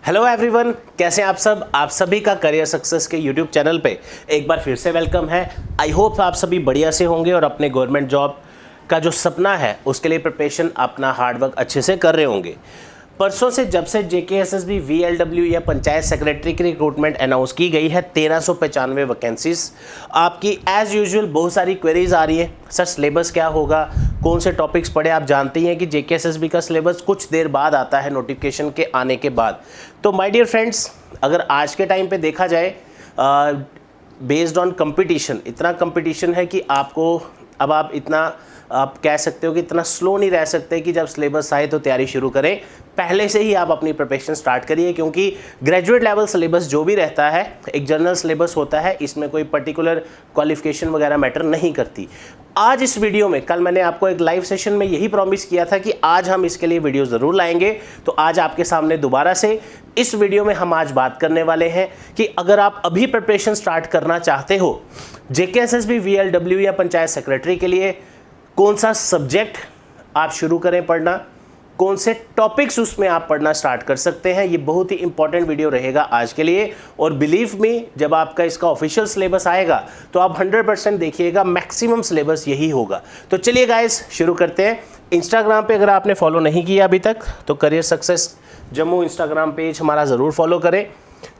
Hello everyone, कैसे हैं आप सब। आप सभी का करियर सक्सेस के यूट्यूब चैनल पे एक बार फिर से वेलकम है। आई होप आप सभी बढ़िया से होंगे और अपने गवर्नमेंट जॉब का जो सपना है उसके लिए प्रिपरेशन अपना हार्डवर्क अच्छे से कर रहे होंगे। परसों से जब से JKSSB VLW या पंचायत सेक्रेटरी की रिक्रूटमेंट अनाउंस की गई है, 1395 वैकेंसीज। आपकी एज यूजुअल बहुत सारी क्वेरीज आ रही है, सर सिलेबस क्या होगा, कौन से टॉपिक्स पढ़े। आप जानते हैं कि JKSSB का सिलेबस कुछ देर बाद आता है नोटिफिकेशन के आने के बाद। तो माय डियर फ्रेंड्स, अगर आज के टाइम पे देखा जाए बेस्ड ऑन कंपटीशन, इतना कंपटीशन है कि आपको अब आप कह सकते हो कि इतना स्लो नहीं रह सकते कि जब सिलेबस आए तो तैयारी शुरू करें। पहले से ही आप अपनी प्रिपरेशन स्टार्ट करिए, क्योंकि ग्रेजुएट लेवल सिलेबस जो भी रहता है एक जनरल सिलेबस होता है, इसमें कोई पर्टिकुलर क्वालिफिकेशन वगैरह मैटर नहीं करती। आज इस वीडियो में, कल मैंने आपको एक लाइव सेशन में यही प्रॉमिस किया था कि आज हम इसके लिए वीडियो ज़रूर लाएंगे। तो आज आपके सामने दोबारा से इस वीडियो में हम आज बात करने वाले हैं कि अगर आप अभी प्रिपरेशन स्टार्ट करना चाहते हो JKSSB VLW या पंचायत सेक्रेटरी के लिए, कौन सा सब्जेक्ट आप शुरू करें पढ़ना, कौन से टॉपिक्स उसमें आप पढ़ना स्टार्ट कर सकते हैं। ये बहुत ही इंपॉर्टेंट वीडियो रहेगा आज के लिए। और बिलीव मी, जब आपका इसका ऑफिशियल सिलेबस आएगा तो आप 100% देखिएगा, मैक्सिमम सिलेबस यही होगा। तो चलिए गाइस शुरू करते हैं। इंस्टाग्राम पे अगर आपने फॉलो नहीं किया अभी तक तो career success Jammu Instagram page हमारा ज़रूर फॉलो करें।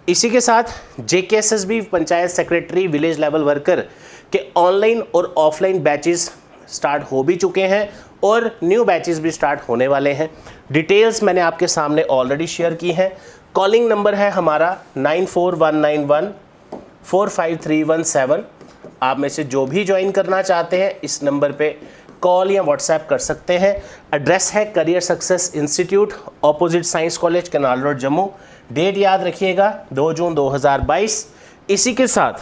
इसी के साथ JKSSB panchayat secretary village level worker के ऑनलाइन और ऑफलाइन बैचेस स्टार्ट हो भी चुके हैं और न्यू बैचेस भी स्टार्ट होने वाले हैं। डिटेल्स मैंने आपके सामने ऑलरेडी शेयर की हैं। कॉलिंग नंबर है हमारा 9419145317। आप में से जो भी ज्वाइन करना चाहते हैं इस नंबर पे कॉल या व्हाट्सएप कर सकते हैं। एड्रेस है career success institute, opposite science college, canal road, Jammu. Date याद रखिएगा 2 जून 2022। इसी के साथ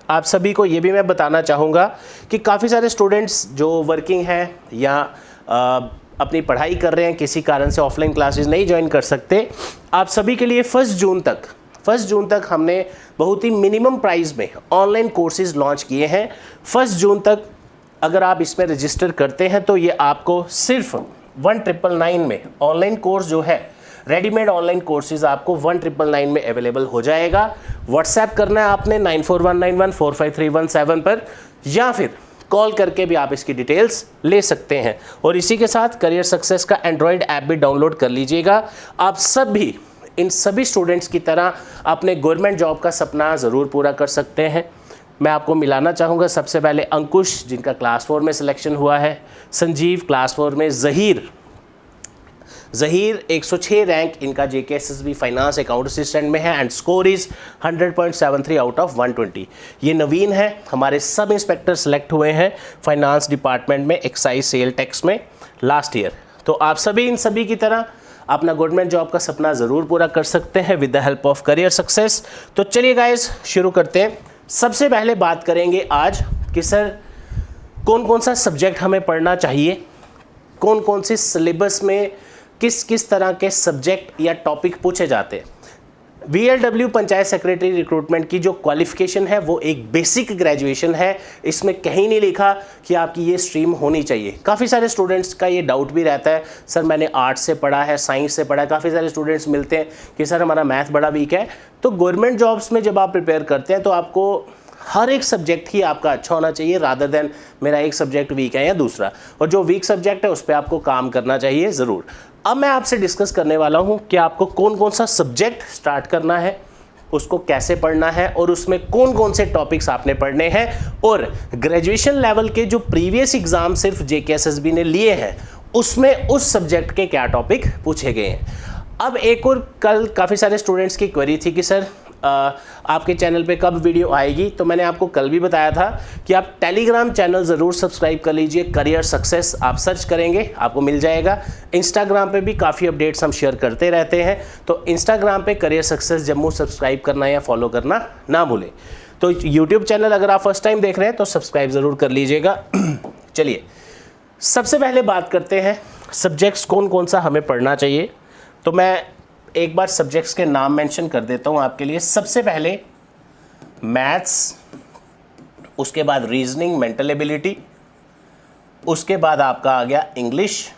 आप सभी को ये भी मैं बताना चाहूँगा कि काफ़ी सारे स्टूडेंट्स जो वर्किंग हैं या अपनी पढ़ाई कर रहे हैं, किसी कारण से ऑफलाइन क्लासेस नहीं ज्वाइन कर सकते, आप सभी के लिए 1 जून तक हमने बहुत ही मिनिमम प्राइस में ऑनलाइन कोर्सेज लॉन्च किए हैं। 1 जून तक अगर आप इसमें रजिस्टर करते हैं तो ये आपको सिर्फ 1999 में ऑनलाइन कोर्स जो है, रेडीमेड ऑनलाइन कोर्सेज आपको 1999 में अवेलेबल हो जाएगा। व्हाट्सएप करना है आपने 9419145317 पर, या फिर कॉल करके भी आप इसकी डिटेल्स ले सकते हैं। और इसी के साथ करियर सक्सेस का एंड्रॉयड ऐप भी डाउनलोड कर लीजिएगा। आप सब भी इन सभी स्टूडेंट्स की तरह अपने गवर्नमेंट जॉब का सपना ज़रूर पूरा कर सकते हैं। मैं आपको मिलाना चाहूँगा सबसे पहले अंकुश, जिनका क्लास 4 में सिलेक्शन हुआ है, संजीव क्लास 4 में, ज़हीर 106 रैंक इनका JKSSB फाइनेंस अकाउंट असिस्टेंट में है and score is 100.73 out of 120। ये नवीन है, हमारे सब इंस्पेक्टर सेलेक्ट हुए हैं फाइनेंस डिपार्टमेंट में, एक्साइज सेल टैक्स में लास्ट ईयर। तो आप सभी इन सभी की तरह अपना गवर्नमेंट जॉब का सपना ज़रूर पूरा कर सकते हैं with the help of career success. तो चलिए गाइस शुरू करते हैं। सबसे पहले बात करेंगे आज कि सर कौन कौन सा सब्जेक्ट हमें पढ़ना चाहिए, कौन कौन से सिलेबस में किस किस तरह के सब्जेक्ट या टॉपिक पूछे जाते हैं। VLW पंचायत सेक्रेटरी रिक्रूटमेंट की जो क्वालिफिकेशन है वो एक बेसिक ग्रेजुएशन है। इसमें कहीं नहीं लिखा कि आपकी ये स्ट्रीम होनी चाहिए। काफ़ी सारे स्टूडेंट्स का ये डाउट भी रहता है, सर मैंने आर्ट्स से पढ़ा है, साइंस से पढ़ा है। काफ़ी सारे स्टूडेंट्स मिलते हैं कि सर हमारा मैथ बड़ा वीक है। तो गवर्नमेंट जॉब्स में जब आप प्रिपेयर करते हैं तो आपको हर एक सब्जेक्ट ही आपका अच्छा होना चाहिए, रादर देन मेरा एक सब्जेक्ट वीक है या दूसरा। और जो वीक सब्जेक्ट है उस पर आपको काम करना चाहिए ज़रूर। अब मैं आपसे डिस्कस करने वाला हूं कि आपको कौन कौन सा सब्जेक्ट स्टार्ट करना है, उसको कैसे पढ़ना है और उसमें कौन कौन से टॉपिक्स आपने पढ़ने हैं, और ग्रेजुएशन लेवल के जो प्रीवियस एग्जाम सिर्फ JKSSB ने लिए हैं उसमें उस सब्जेक्ट के क्या टॉपिक पूछे गए हैं। अब एक और कल काफ़ी सारे स्टूडेंट्स की क्वेरी थी कि सर आपके चैनल पे कब वीडियो आएगी। तो मैंने आपको कल भी बताया था कि आप टेलीग्राम चैनल ज़रूर सब्सक्राइब कर लीजिए, करियर सक्सेस आप सर्च करेंगे आपको मिल जाएगा। इंस्टाग्राम पे भी काफ़ी अपडेट्स हम शेयर करते रहते हैं, तो इंस्टाग्राम पे करियर सक्सेस जम्मू सब्सक्राइब करना या फॉलो करना ना भूलें। तो यूट्यूब चैनल अगर आप फर्स्ट टाइम देख रहे हैं तो सब्सक्राइब ज़रूर कर लीजिएगा। चलिए सबसे पहले बात करते हैं सब्जेक्ट्स कौन कौन सा हमें पढ़ना चाहिए। तो मैं एक बार सब्जेक्ट्स के नाम मेंशन कर देता हूं आपके लिए। सबसे पहले मैथ्स, उसके बाद रीजनिंग, मेंटल एबिलिटी, उसके बाद आपका आ गया इंग्लिश,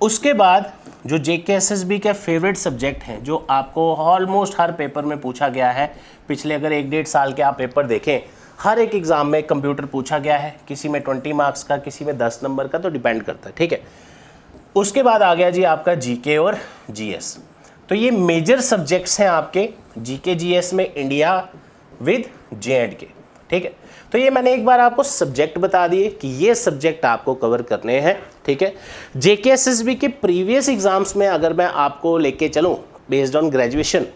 उसके बाद जो JKSSB के फेवरेट सब्जेक्ट हैं, जो आपको ऑलमोस्ट हर पेपर में पूछा गया है, पिछले अगर 1-1.5 साल के आप पेपर देखें, हर एक एग्ज़ाम में कंप्यूटर पूछा गया है, किसी में 20 मार्क्स का, किसी में 10 नंबर का, तो डिपेंड करता है, ठीक है। उसके बाद आ गया जी आपका GK और GS। तो ये मेजर सब्जेक्ट्स हैं आपके GK GS में, इंडिया विद J&K, ठीक है। तो ये मैंने एक बार आपको सब्जेक्ट बता दिए कि ये सब्जेक्ट आपको कवर करने हैं, ठीक है। JKSSB के प्रीवियस एग्जाम्स में अगर मैं आपको लेके चलूँ बेस्ड ऑन ग्रेजुएशन,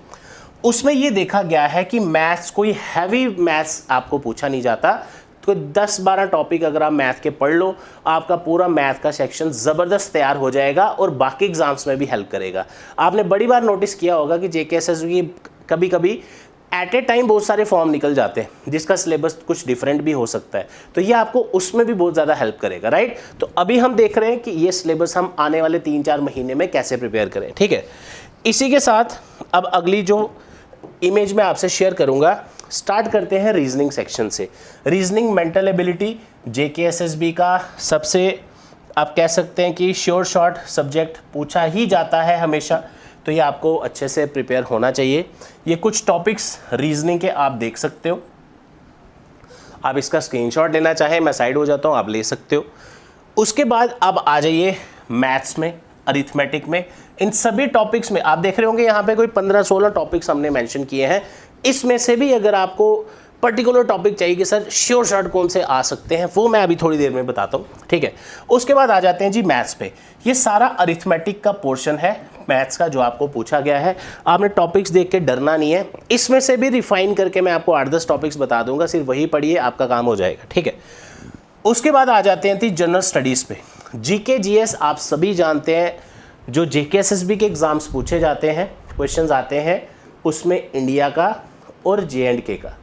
उसमें ये देखा गया है कि मैथ्स, कोई हैवी मैथ्स आपको पूछा नहीं जाता। तो 10-12 टॉपिक अगर आप मैथ के पढ़ लो, आपका पूरा मैथ का सेक्शन ज़बरदस्त तैयार हो जाएगा और बाकी एग्जाम्स में भी हेल्प करेगा। आपने बड़ी बार नोटिस किया होगा कि JKSSB कभी कभी एट ए टाइम बहुत सारे फॉर्म निकल जाते हैं जिसका सिलेबस कुछ डिफरेंट भी हो सकता है, तो ये आपको उसमें भी बहुत ज़्यादा हेल्प करेगा, राइट। तो अभी हम देख रहे हैं कि ये सिलेबस हम आने वाले 3-4 महीने में कैसे प्रिपेयर करें, ठीक है। इसी के साथ अब अगली जो इमेज मैं आपसे शेयर करूंगा, स्टार्ट करते हैं रीजनिंग सेक्शन से। रीजनिंग मेंटल एबिलिटी JKSSB का सबसे आप कह सकते हैं कि श्योर शॉर्ट सब्जेक्ट पूछा ही जाता है हमेशा, तो ये आपको अच्छे से प्रिपेयर होना चाहिए। ये कुछ टॉपिक्स रीजनिंग के आप देख सकते हो, आप इसका स्क्रीनशॉट लेना चाहें मैं साइड हो जाता हूँ, आप ले सकते हो। उसके बाद अब आ जाइए मैथ्स में, अरिथमेटिक में, इन सभी टॉपिक्स में आप देख रहे होंगे यहाँ पे कोई 15-16 टॉपिक्स हमने मेंशन किए हैं। इसमें से भी अगर आपको पर्टिकुलर टॉपिक चाहिए कि सर श्योर शॉर्ट कौन से आ सकते हैं, वो मैं अभी थोड़ी देर में बताता हूँ, ठीक है। उसके बाद आ जाते हैं जी मैथ्स पे। ये सारा अरिथमेटिक का पोर्शन है मैथ्स का जो आपको पूछा गया है। आपने टॉपिक्स देख के डरना नहीं है, इसमें से भी रिफाइन करके मैं आपको 8-10 टॉपिक्स बता दूंगा, सिर्फ वही पढ़िए, आपका काम हो जाएगा, ठीक है। उसके बाद आ जाते हैं थी जनरल स्टडीज़ पे। GK GS आप सभी जानते हैं, जो JKSSB के एग्ज़ाम्स पूछे जाते हैं, क्वेश्चंस आते हैं, उसमें इंडिया का और J&K का,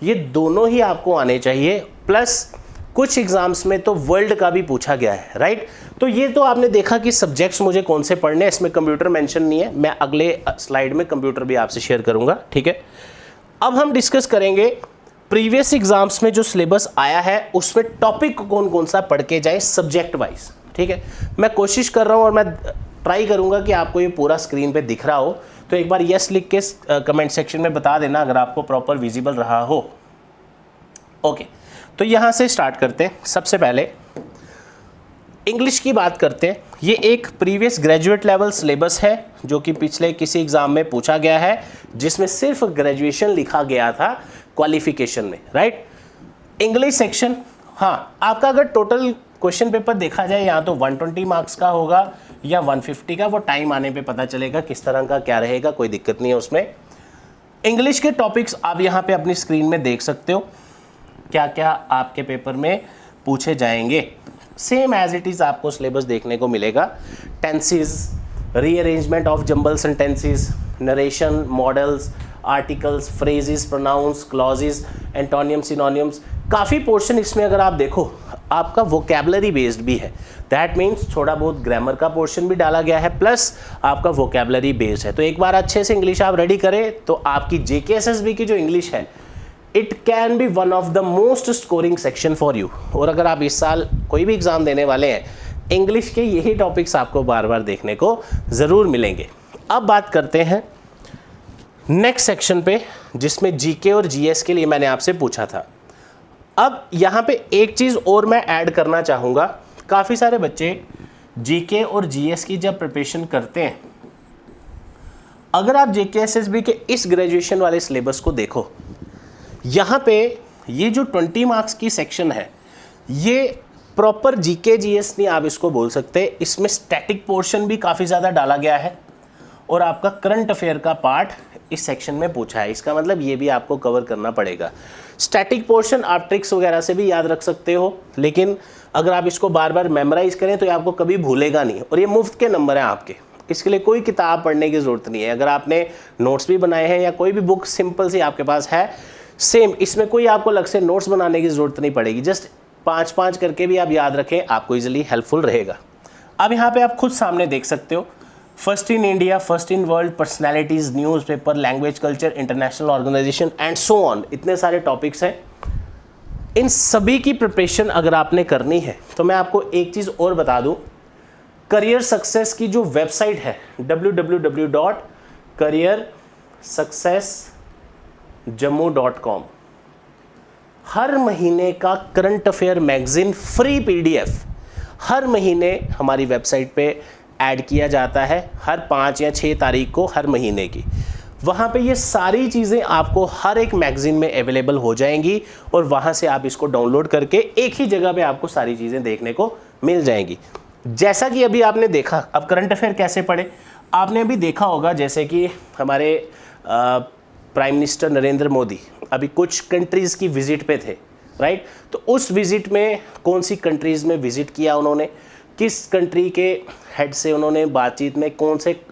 ये दोनों ही आपको आने चाहिए, प्लस कुछ एग्जाम्स में तो वर्ल्ड का भी पूछा गया है, राइट। तो ये तो आपने देखा कि सब्जेक्ट्स मुझे कौन से पढ़ने हैं, इसमें कंप्यूटर मेंशन नहीं है, मैं अगले स्लाइड में कंप्यूटर भी आपसे शेयर करूंगा, ठीक है। अब हम डिस्कस करेंगे प्रीवियस एग्जाम्स में जो सिलेबस आया है उसमें टॉपिक कौन कौन सा पढ़ के जाए सब्जेक्ट वाइज, ठीक है। मैं कोशिश कर रहा हूँ और मैं ट्राई करूंगा कि आपको ये पूरा स्क्रीन पे दिख रहा हो, तो एक बार यस लिख के कमेंट सेक्शन में बता देना अगर आपको प्रॉपर विजिबल रहा हो। ओके, तो यहाँ से स्टार्ट करते हैं। सबसे पहले इंग्लिश की बात करते हैं। ये एक प्रीवियस ग्रेजुएट लेवल सिलेबस है जो कि पिछले किसी एग्ज़ाम में पूछा गया है, जिसमें सिर्फ ग्रेजुएशन लिखा गया था क्वालिफिकेशन में, राइट। इंग्लिश सेक्शन, हाँ, आपका अगर टोटल क्वेश्चन पेपर देखा जाए या तो 120 मार्क्स का होगा या 150 का, वो टाइम आने पे पता चलेगा किस तरह का क्या रहेगा, कोई दिक्कत नहीं है उसमें। इंग्लिश के टॉपिक्स आप यहाँ पे अपनी स्क्रीन में देख सकते हो क्या क्या आपके पेपर में पूछे जाएंगे। सेम एज इट इज़ आपको सिलेबस देखने को मिलेगा। Tenses, rearrangement of jumble sentences, narration, modals, articles, phrases, pronouns, clauses, antonym, synonyms, काफ़ी पोर्शन इसमें अगर आप देखो आपका वोकैबलरी बेस्ड भी है। दैट मीन्स थोड़ा बहुत ग्रामर का पोर्शन भी डाला गया है, प्लस आपका वोकैबलरी बेस्ड है। तो एक बार अच्छे से इंग्लिश आप रेडी करें तो आपकी JKSSB की जो इंग्लिश है, it can be one of the most scoring section for you. और अगर आप इस साल कोई भी एग्ज़ाम देने वाले हैं, इंग्लिश के यही टॉपिक्स आपको बार बार देखने को ज़रूर मिलेंगे। अब बात करते हैं नेक्स्ट सेक्शन पे, जिसमें GK और GS के लिए मैंने आपसे पूछा था। अब यहाँ पे एक चीज़ और मैं ऐड करना चाहूँगा। काफ़ी सारे बच्चे GK और GS की जब प्रिपरेशन करते हैं, अगर आप JKSSB के इस ग्रेजुएशन वाले सिलेबस को देखो, यहाँ पे ये जो 20 मार्क्स की सेक्शन है, ये प्रॉपर GK GS नहीं आप इसको बोल सकते। इसमें स्टैटिक पोर्शन भी काफ़ी ज़्यादा डाला गया है और आपका करंट अफेयर का पार्ट इस सेक्शन में पूछा है। इसका मतलब ये भी आपको कवर करना पड़ेगा। स्टैटिक पोर्शन आप ट्रिक्स वगैरह से भी याद रख सकते हो, लेकिन अगर आप इसको बार बार मेमोराइज करें तो ये आपको कभी भूलेगा नहीं। और ये मुफ्त के नंबर हैं आपके, इसके लिए कोई किताब पढ़ने की ज़रूरत नहीं है। अगर आपने नोट्स भी बनाए हैं या कोई भी बुक सिंपल सी आपके पास है, सेम इसमें कोई आपको अलग से नोट्स बनाने की ज़रूरत नहीं पड़ेगी। जस्ट 5-5 करके भी आप याद रखें, आपको ईजिली हेल्पफुल रहेगा। अब यहाँ पे आप खुद सामने देख सकते हो, first in India, first in world, personalities, newspaper, language, culture, international organisation and so on, इतने सारे टॉपिक्स हैं। इन सभी की प्रिपरेशन अगर आपने करनी है तो मैं आपको एक चीज़ और बता दूं, करियर सक्सेस की जो वेबसाइट है www.careersuccessjammu.com, हर महीने का current affair magazine free PDF हर महीने हमारी वेबसाइट पे ऐड किया जाता है, हर 5 या 6 तारीख को हर महीने की। वहाँ पे ये सारी चीज़ें आपको हर एक मैगजीन में अवेलेबल हो जाएंगी और वहाँ से आप इसको डाउनलोड करके एक ही जगह पे आपको सारी चीज़ें देखने को मिल जाएंगी। जैसा कि अभी आपने देखा, अब करंट अफेयर कैसे पढ़े, आपने अभी देखा होगा जैसे कि हमारे प्राइम मिनिस्टर नरेंद्र मोदी अभी कुछ कंट्रीज़ की विज़िट पे थे, राइट। तो उस विज़िट में कौन सी कंट्रीज़ में विज़िट किया उन्होंने, किस कंट्री के हेड से उन्होंने बातचीत में कौन से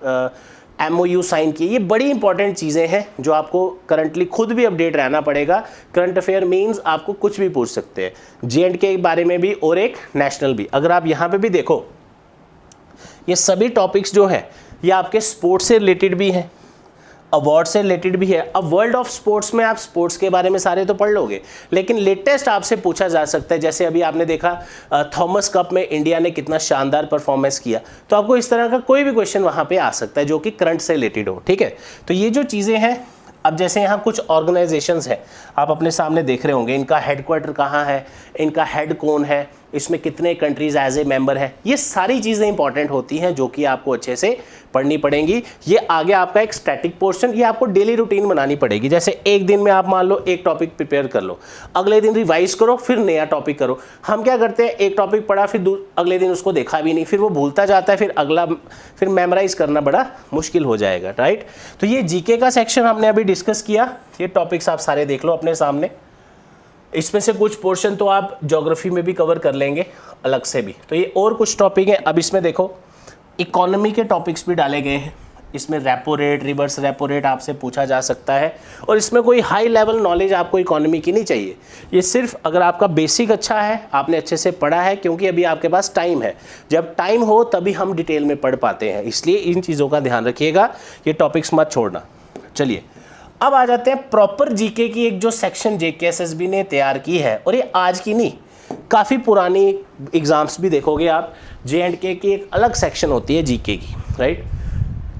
MOU साइन किए, ये बड़ी इंपॉर्टेंट चीज़ें हैं जो आपको करंटली खुद भी अपडेट रहना पड़ेगा। करंट अफेयर मींस आपको कुछ भी पूछ सकते हैं, J&K के बारे में भी और एक नेशनल भी। अगर आप यहाँ पे भी देखो, ये सभी टॉपिक्स जो हैं ये आपके स्पोर्ट्स से रिलेटेड भी हैं, अवार्ड से रिलेटेड भी है। अब वर्ल्ड ऑफ स्पोर्ट्स में आप स्पोर्ट्स के बारे में सारे तो पढ़ लोगे, लेकिन लेटेस्ट आपसे पूछा जा सकता है, जैसे अभी आपने देखा थॉमस कप में इंडिया ने कितना शानदार परफॉर्मेंस किया, तो आपको इस तरह का कोई भी क्वेश्चन वहाँ पे आ सकता है जो कि करंट से रिलेटेड हो, ठीक है। तो ये जो चीज़ें हैं, अब जैसे यहाँ कुछ ऑर्गेनाइजेशंस हैं आप अपने सामने देख रहे होंगे, इनका हेडक्वार्टर कहाँ है, इनका हेड कौन है, इसमें कितने कंट्रीज एज ए मेंबर है, ये सारी चीज़ें इंपॉर्टेंट होती हैं जो कि आपको अच्छे से पढ़नी पड़ेंगी। ये आगे आपका एक स्टैटिक पोर्शन, ये आपको डेली रूटीन बनानी पड़ेगी। जैसे एक दिन में आप मान लो एक टॉपिक प्रिपेयर कर लो, अगले दिन रिवाइज करो, फिर नया टॉपिक करो। हम क्या करते हैं, एक टॉपिक पढ़ा फिर अगले दिन उसको देखा भी नहीं, फिर वो भूलता जाता है, फिर मेमोराइज करना बड़ा मुश्किल हो जाएगा, राइट। तो ये जीके का सेक्शन हमने अभी डिस्कस किया, ये टॉपिक्स आप सारे देख लो अपने सामने। इसमें से कुछ पोर्शन तो आप ज्योग्राफी में भी कवर कर लेंगे अलग से भी। तो ये और कुछ टॉपिक हैं। अब इसमें देखो इकोनॉमी के टॉपिक्स भी डाले गए हैं, इसमें repo rate, reverse repo rate आपसे पूछा जा सकता है, और इसमें कोई हाई लेवल नॉलेज आपको इकोनॉमी की नहीं चाहिए। ये सिर्फ अगर आपका बेसिक अच्छा है, आपने अच्छे से पढ़ा है, क्योंकि अभी आपके पास टाइम है, जब टाइम हो तभी हम डिटेल में पढ़ पाते हैं, इसलिए इन चीज़ों का ध्यान रखिएगा, ये टॉपिक्स मत छोड़ना। चलिए अब आ जाते हैं प्रॉपर जीके की एक जो सेक्शन JKSSB ने तैयार की है, और ये आज की नहीं, काफ़ी पुरानी एग्जाम्स भी देखोगे आप, J&K की एक अलग सेक्शन होती है जीके की, राइट।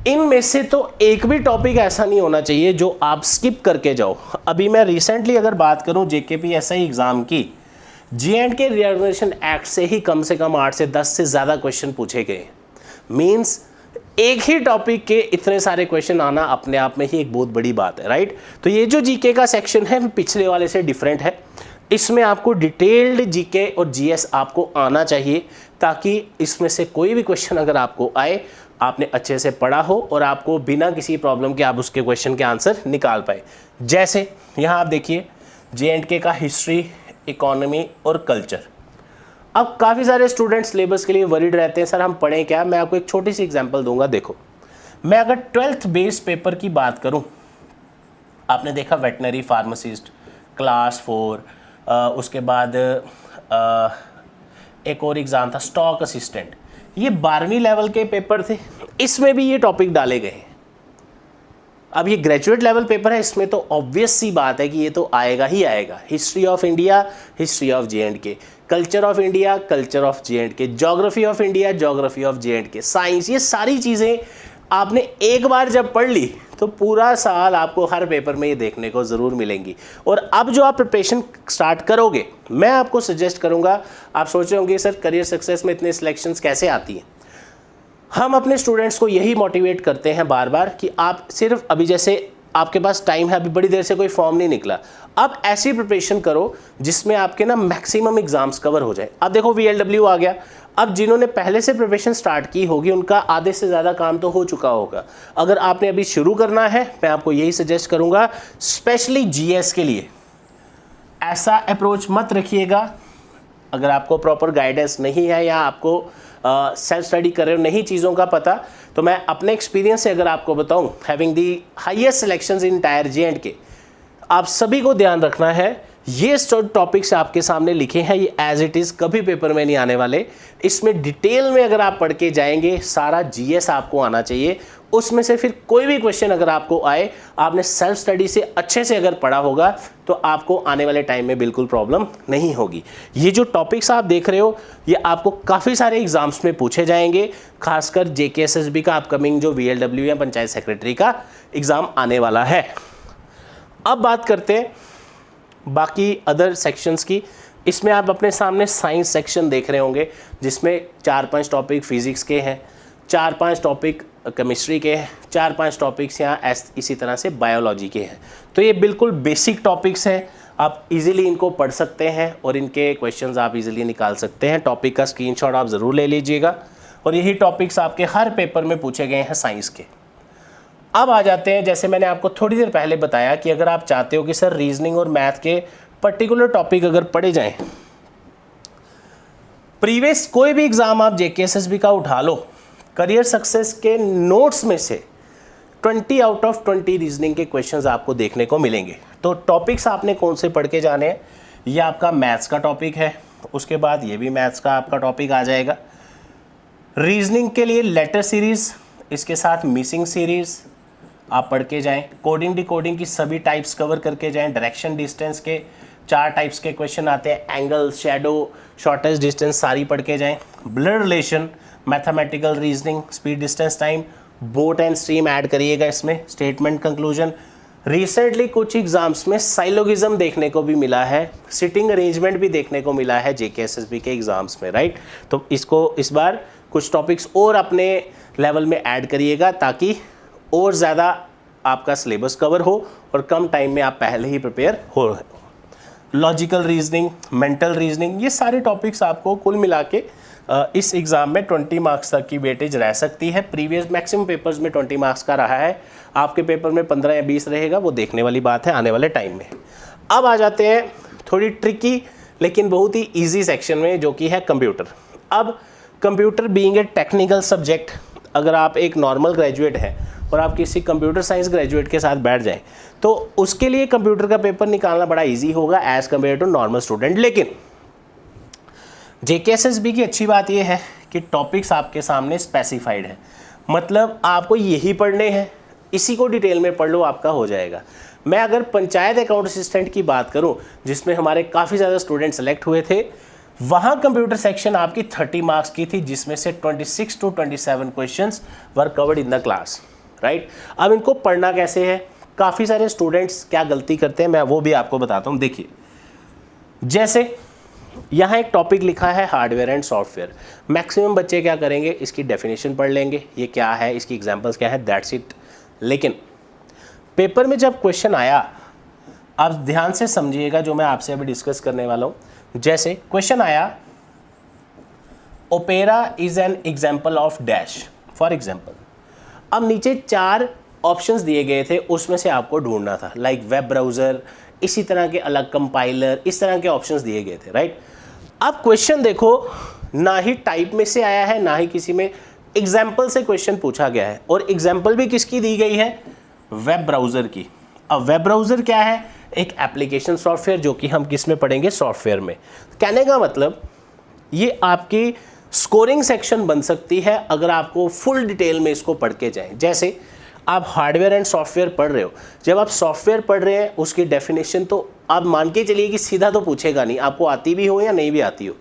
इनमें से तो एक भी टॉपिक ऐसा नहीं होना चाहिए जो आप स्किप करके जाओ। अभी मैं रिसेंटली अगर बात करूं JKPSI एग्ज़ाम की, J&K रिऑर्गेनाइजेशन एक्ट से ही कम 8 से 10 से ज़्यादा क्वेश्चन पूछे गए। मीन्स एक ही टॉपिक के इतने सारे क्वेश्चन आना अपने आप में ही एक बहुत बड़ी बात है, राइट। तो ये जो जीके का सेक्शन है पिछले वाले से डिफरेंट है, इसमें आपको डिटेल्ड जीके और जीएस आपको आना चाहिए, ताकि इसमें से कोई भी क्वेश्चन अगर आपको आए, आपने अच्छे से पढ़ा हो और आपको बिना किसी प्रॉब्लम के आप उसके क्वेश्चन के आंसर निकाल पाए। जैसे यहाँ आप देखिए J&K का हिस्ट्री, इकोनॉमी और कल्चर। अब काफ़ी सारे स्टूडेंट्स सिलेबस के लिए वरीड रहते हैं, सर हम पढ़ें क्या। मैं आपको एक छोटी सी एग्जांपल दूंगा। देखो, मैं अगर 12th बेस पेपर की बात करूं, आपने देखा वेटनरी फार्मासिस्ट क्लास 4, उसके बाद एक और एग्ज़ाम था स्टॉक असिस्टेंट, ये 12वीं लेवल के पेपर थे, इसमें भी ये टॉपिक डाले गए हैं। अब ये ग्रेजुएट लेवल पेपर है, इसमें तो ऑब्वियस सी बात है कि ये तो आएगा ही आएगा। History of India, history of J&K, culture of India, culture of J&K, geography of India, geography of J&K, science, ये सारी चीज़ें आपने एक बार जब पढ़ ली तो पूरा साल आपको हर पेपर में ये देखने को ज़रूर मिलेंगी। और अब जो आप प्रिपरेशन स्टार्ट करोगे, मैं आपको सजेस्ट करूँगा, आप सोच रहे होंगे सर करियर सक्सेस में इतने सिलेक्शंस कैसे आती हैं। हम अपने स्टूडेंट्स को यही मोटिवेट करते हैं बार बार कि आप सिर्फ अभी जैसे आपके पास टाइम है, अभी बड़ी देर से कोई फॉर्म नहीं निकला, आप ऐसी प्रिपरेशन करो जिसमें आपके ना मैक्सिमम एग्जाम्स कवर हो जाए। अब देखो VLW आ गया, अब जिन्होंने पहले से प्रिपरेशन स्टार्ट की होगी उनका आधे से ज़्यादा काम तो हो चुका होगा। अगर आपने अभी शुरू करना है, मैं आपको यही सजेस्ट करूँगा, स्पेशली GS के लिए ऐसा अप्रोच मत रखिएगा। अगर आपको प्रॉपर गाइडेंस नहीं है या आपको सेल्फ स्टडी कर रहे हो, नहीं चीज़ों का पता, तो मैं अपने एक्सपीरियंस से अगर आपको बताऊं, having the highest selections in tyre J&K, आप सभी को ध्यान रखना है ये टॉपिक्स आपके सामने लिखे हैं, ये एज इट इज़ कभी पेपर में नहीं आने वाले। इसमें डिटेल में अगर आप पढ़ के जाएंगे, सारा जीएस आपको आना चाहिए। उसमें से फिर कोई भी क्वेश्चन अगर आपको आए, आपने सेल्फ स्टडी से अच्छे से अगर पढ़ा होगा तो आपको आने वाले टाइम में बिल्कुल प्रॉब्लम नहीं होगी। ये जो टॉपिक्स आप देख रहे हो ये आपको काफ़ी सारे एग्जाम्स में पूछे जाएंगे, खासकर जेकेएसएसबी का अपकमिंग जो वीएलडब्ल्यू या पंचायत सेक्रेटरी का एग्ज़ाम आने वाला है। अब बात करते हैं बाकी अदर सेक्शंस की। इसमें आप अपने सामने साइंस सेक्शन देख रहे होंगे, जिसमें 4-5 टॉपिक फिजिक्स के हैं, 4-5 टॉपिक केमिस्ट्री के हैं, 4-5 टॉपिक्स यहाँ इसी तरह से बायोलॉजी के हैं। तो ये बिल्कुल बेसिक टॉपिक्स हैं, आप इजीली इनको पढ़ सकते हैं और इनके क्वेश्चंस आप इजीली निकाल सकते हैं। टॉपिक का स्क्रीनशॉट आप ज़रूर ले लीजिएगा, और यही टॉपिक्स आपके हर पेपर में पूछे गए हैं साइंस के। अब आ जाते हैं, जैसे मैंने आपको थोड़ी देर पहले बताया कि अगर आप चाहते हो कि सर रीजनिंग और मैथ के पर्टिकुलर टॉपिक अगर पढ़े जाएं, प्रीवियस कोई भी एग्ज़ाम आप जेकेएसएसबी का उठा लो, करियर सक्सेस के नोट्स में से 20 आउट ऑफ 20 रीजनिंग के क्वेश्चंस आपको देखने को मिलेंगे। तो टॉपिक्स आपने कौन से पढ़ के जाने हैं, ये आपका मैथ्स का टॉपिक है, उसके बाद ये भी मैथ्स का आपका टॉपिक आ जाएगा। रीजनिंग के लिए लेटर सीरीज़, इसके साथ मिसिंग सीरीज़ आप पढ़ के जाएं। कोडिंग डिकोडिंग की सभी टाइप्स कवर करके जाएं। डायरेक्शन डिस्टेंस के 4 टाइप्स के क्वेश्चन आते हैं, एंगल, शैडो, शॉर्टेस्ट डिस्टेंस सारी पढ़ के जाएं। Blood relation, mathematical reasoning, speed distance time, boat and stream add करिएगा इसमें, स्टेटमेंट कंक्लूजन। रिसेंटली कुछ एग्जाम्स में साइलोगिज्म देखने को भी मिला है, सिटिंग अरेंजमेंट भी देखने को मिला है जेकेएसएसबी के एग्जाम्स में, राइट। तो इसको इस बार कुछ टॉपिक्स और अपने लेवल में ऐड करिएगा, ताकि और ज़्यादा आपका सिलेबस कवर हो और कम टाइम में आप पहले ही प्रिपेयर हो। लॉजिकल रीजनिंग, मेंटल रीजनिंग, ये सारे टॉपिक्स आपको कुल मिला के इस एग्ज़ाम में 20 मार्क्स तक की वेटेज रह सकती है। प्रीवियस मैक्सिमम पेपर्स में 20 मार्क्स का रहा है, आपके पेपर में 15 या 20 रहेगा, वो देखने वाली बात है आने वाले टाइम में। अब आ जाते हैं थोड़ी ट्रिकी लेकिन बहुत ही ईजी सेक्शन में, जो कि है कंप्यूटर। अब computer being a technical subject, अगर आप एक नॉर्मल ग्रेजुएट हैं और आप किसी कंप्यूटर साइंस ग्रेजुएट के साथ बैठ जाएं, तो उसके लिए कंप्यूटर का पेपर निकालना बड़ा इजी होगा as compare to normal student. लेकिन जेकेएसएसबी की अच्छी बात यह है कि टॉपिक्स आपके सामने स्पेसिफाइड है, मतलब आपको यही पढ़ने हैं, इसी को डिटेल में पढ़ लो, आपका हो जाएगा। मैं अगर पंचायत अकाउंट असिस्टेंट की बात करूं, जिसमें हमारे काफ़ी ज़्यादा स्टूडेंट सेलेक्ट हुए थे, वहाँ कंप्यूटर सेक्शन आपकी 30 मार्क्स की थी, जिसमें से 26 to 27 questions were covered in the class, right. अब इनको पढ़ना कैसे है, काफ़ी सारे स्टूडेंट्स क्या गलती करते हैं मैं वो भी आपको बताता हूँ। देखिए, जैसे यहाँ एक टॉपिक लिखा है हार्डवेयर एंड सॉफ्टवेयर, मैक्सिमम बच्चे क्या करेंगे, इसकी डेफिनेशन पढ़ लेंगे, ये क्या है, इसकी एग्जांपल्स क्या है, दैट्स इट। लेकिन पेपर में जब क्वेश्चन आया, आप ध्यान से समझिएगा जो मैं आपसे अभी डिस्कस करने वाला हूँ। जैसे क्वेश्चन आया, opera is an example of dash, for example. अब नीचे 4 ऑप्शंस दिए गए थे, उसमें से आपको ढूंढना था, लाइक वेब ब्राउज़र, इसी तरह के अलग कंपाइलर, इस तरह के ऑप्शंस दिए गए थे, राइट। अब क्वेश्चन देखो, ना ही टाइप में से आया है, ना ही किसी में, एग्जाम्पल से क्वेश्चन पूछा गया है, और एग्जाम्पल भी किसकी दी गई है, वेब ब्राउज़र की। अब वेब ब्राउज़र क्या है, एक एप्लीकेशन सॉफ्टवेयर, जो कि हम किस में पढ़ेंगे, सॉफ्टवेयर में। कहने का मतलब ये आपकी स्कोरिंग सेक्शन बन सकती है अगर आपको फुल डिटेल में इसको पढ़ के जाएं। जैसे आप हार्डवेयर एंड सॉफ्टवेयर पढ़ रहे हो, जब आप सॉफ्टवेयर पढ़ रहे हैं उसकी डेफिनेशन तो आप मान के चलिए कि सीधा तो पूछेगा नहीं, आपको आती भी हो या नहीं भी आती हो,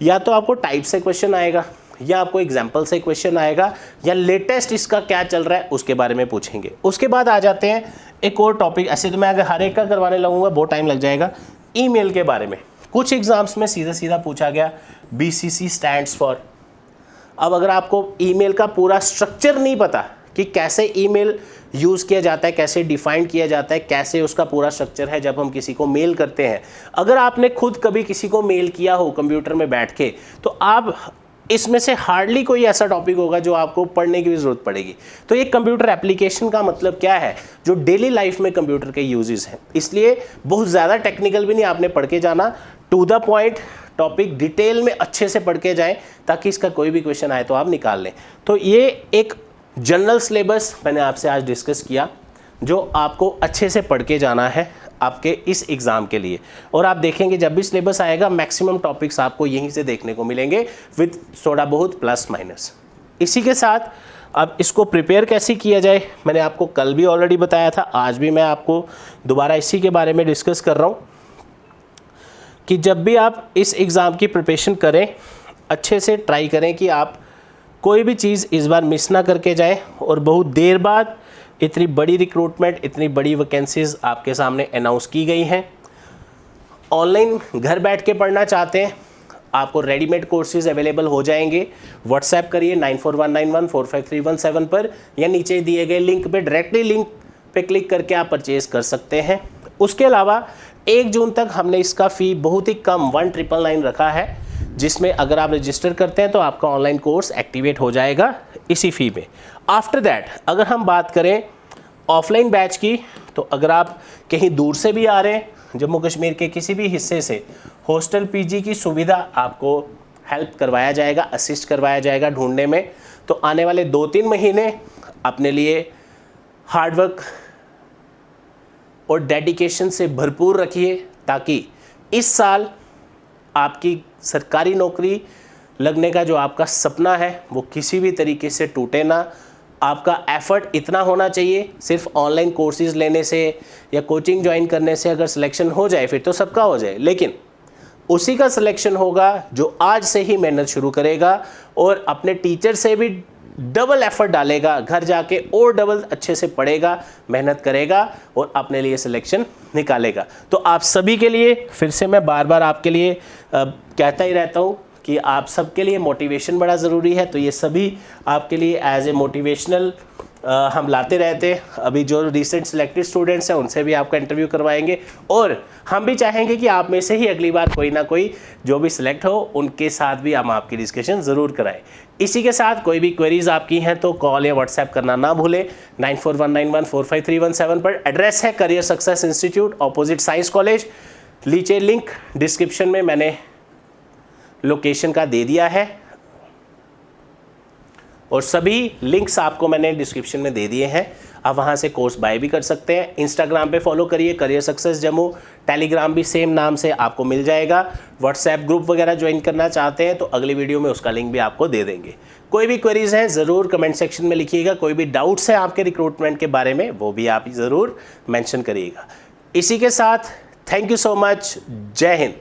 या तो आपको टाइप से क्वेश्चन आएगा, या आपको एग्जाम्पल से क्वेश्चन आएगा, या लेटेस्ट इसका क्या चल रहा है उसके बारे में पूछेंगे। उसके बाद आ जाते हैं एक और टॉपिक, ऐसे तो मैं अगर हर एक का करवाने लगूंगा बहुत टाइम लग जाएगा। ईमेल के बारे में कुछ एग्जाम्स में सीधा सीधा पूछा गया, BCC स्टैंड्स फॉर। अब अगर आपको ईमेल का पूरा स्ट्रक्चर नहीं पता कि कैसे ईमेल यूज़ किया जाता है, कैसे डिफाइन किया जाता है, कैसे उसका पूरा स्ट्रक्चर है जब हम किसी को मेल करते हैं, अगर आपने खुद कभी किसी को मेल किया हो कंप्यूटर में बैठ के, तो आप इसमें से हार्डली कोई ऐसा टॉपिक होगा जो आपको पढ़ने की भी ज़रूरत पड़ेगी। तो ये कंप्यूटर एप्लीकेशन का मतलब क्या है, जो डेली लाइफ में कंप्यूटर के यूजेस हैं। इसलिए बहुत ज़्यादा टेक्निकल भी नहीं आपने पढ़ के जाना, to the point topic detail में अच्छे से पढ़ के जाएं, ताकि इसका कोई भी क्वेश्चन आए तो आप निकाल लें। तो ये एक जनरल सिलेबस मैंने आपसे आज डिस्कस किया, जो आपको अच्छे से पढ़ के जाना है। आपके इस एग्ज़ाम के लिए। और आप देखेंगे जब भी सिलेबस आएगा मैक्सिमम टॉपिक्स आपको यहीं से देखने को मिलेंगे विद थोड़ा बहुत प्लस माइनस। इसी के साथ अब इसको प्रिपेयर कैसे किया जाए, मैंने आपको कल भी ऑलरेडी बताया था, आज भी मैं आपको दोबारा इसी के बारे में डिस्कस कर रहा हूँ कि जब भी आप इस एग्ज़ाम की प्रिपरेशन करें अच्छे से ट्राई करें कि आप कोई भी चीज़ इस बार मिस ना करके जाएं। और बहुत देर बाद इतनी बड़ी रिक्रूटमेंट, इतनी बड़ी वैकेंसीज़ आपके सामने अनाउंस की गई हैं। ऑनलाइन घर बैठ के पढ़ना चाहते हैं, आपको रेडीमेड कोर्सेज अवेलेबल हो जाएंगे। व्हाट्सएप करिए 9419145317 पर या नीचे दिए गए लिंक पे, डायरेक्टली लिंक पे क्लिक करके आप परचेज कर सकते हैं। उसके अलावा 1 जून तक हमने इसका फ़ी बहुत ही कम 1999 रखा है, जिसमें अगर आप रजिस्टर करते हैं तो आपका ऑनलाइन कोर्स एक्टिवेट हो जाएगा इसी फ़ी में। आफ्टर दैट अगर हम बात करें ऑफलाइन बैच की, तो अगर आप कहीं दूर से भी आ रहे हैं, जम्मू कश्मीर के किसी भी हिस्से से, हॉस्टल पीजी की सुविधा आपको हेल्प करवाया जाएगा, असिस्ट करवाया जाएगा ढूंढने में। तो आने वाले 2-3 महीने अपने लिए हार्डवर्क और डेडिकेशन से भरपूर रखिए ताकि इस साल आपकी सरकारी नौकरी लगने का जो आपका सपना है वो किसी भी तरीके से टूटे ना। आपका एफर्ट इतना होना चाहिए, सिर्फ ऑनलाइन कोर्सेज लेने से या कोचिंग ज्वाइन करने से अगर सिलेक्शन हो जाए फिर तो सबका हो जाए, लेकिन उसी का सिलेक्शन होगा जो आज से ही मेहनत शुरू करेगा और अपने टीचर से भी डबल एफर्ट डालेगा, घर जाके और डबल अच्छे से पढ़ेगा, मेहनत करेगा और अपने लिए सिलेक्शन निकालेगा। तो आप सभी के लिए फिर से मैं बार बार आपके लिए कहता ही रहता हूँ कि आप सबके लिए मोटिवेशन बड़ा ज़रूरी है। तो ये सभी आपके लिए एज ए मोटिवेशनल हम लाते रहते हैं। अभी जो रिसेंट सिलेक्टेड स्टूडेंट्स हैं उनसे भी आपका इंटरव्यू करवाएंगे और हम भी चाहेंगे कि आप में से ही अगली बार कोई ना कोई जो भी सिलेक्ट हो उनके साथ भी हम आपकी डिस्कशन ज़रूर कराएं। इसी के साथ कोई भी क्वेरीज़ आपकी हैं तो कॉल या व्हाट्सएप करना ना भूलें 9419145317 पर। एड्रेस है career success institute, opposite science college. नीचे लिंक डिस्क्रिप्शन में मैंने लोकेशन का दे दिया है और सभी लिंक्स आपको मैंने डिस्क्रिप्शन में दे दिए हैं। आप वहाँ से कोर्स बाय भी कर सकते हैं। इंस्टाग्राम पे फॉलो करिए करियर सक्सेस जम्मू, टेलीग्राम भी सेम नाम से आपको मिल जाएगा। व्हाट्सएप ग्रुप वगैरह ज्वाइन करना चाहते हैं तो अगली वीडियो में उसका लिंक भी आपको दे देंगे। कोई भी क्वेरीज हैं ज़रूर कमेंट सेक्शन में लिखिएगा। कोई भी डाउट्स हैं आपके रिक्रूटमेंट के बारे में वो भी आप ज़रूर मेंशन करिएगा। इसी के साथ थैंक यू सो मच। जय हिंद।